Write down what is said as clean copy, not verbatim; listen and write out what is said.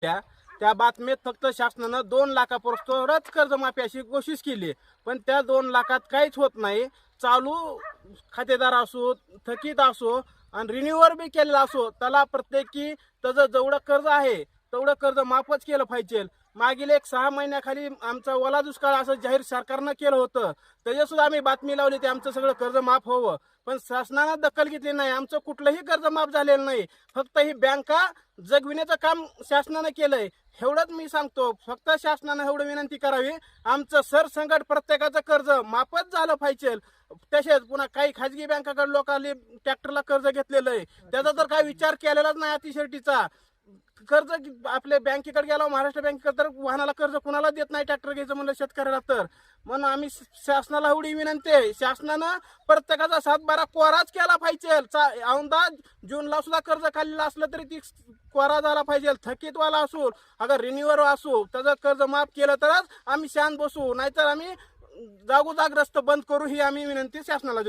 त्या बातमीत फक्त शासनानं 2 लाखापर्यंतच कर्जमाफी अशी घोषित केली, पण त्या 2 लाखात काहीच होत नाही. चालू खातेदार असो, थकीत असो आणि रिन्यूअर बी केलेला असो, त्याला प्रत्येकी त्याचं जेवढं कर्ज आहे तेवढं कर्ज माफच केलं पाहिजे. मागील 6 महिन्याखाली आमचा ओला दुष्काळ असं जाहीर सरकारनं केलं होतं, त्याच्या सुद्धा आम्ही बातमी लावली ते आमचं सगळं कर्ज माफ व्हावं, पण शासनानं दखल घेतली नाही. आमचं कुठलंही कर्ज माफ झालेलं नाही. फक्त ही बँका जगविण्याचं काम शासनानं केलंय. एवढंच मी सांगतो, फक्त शासनानं एवढं विनंती करावी, आमचं सरसंकट प्रत्येकाचं कर्ज माफच झालं पाहिजे. तसेच पुन्हा काही खाजगी बँकाकडे लोकांनी ट्रॅक्टरला कर्ज घेतलेलं आहे, त्याचा तर काही विचार केलेलाच नाही. अतिशर्टीचा कर्ज आपल्या बँकेकडे गेला, महाराष्ट्र बँकेकडे, तर वाहनाला कर्ज कुणाला देत नाही ट्रॅक्टर घ्यायचं म्हणलं शेतकऱ्याला. तर म्हणून आम्ही शासनाला एवढी विनंती आहे, शासनानं प्रत्येकाचा 7-12 कोराच केला पाहिजे. औंदा जूनला सुद्धा कर्ज खाल्लेलं असलं तरी ती कोरा झाला पाहिजे. थकीतवाला असो अगर रिन्यूअर असो, त्याचं कर्ज माफ केलं तरच आम्ही शांत बसू, नाहीतर आम्ही जागोजाग रस्ते बंद करू ही आम्ही विनंती शासनाला देतो.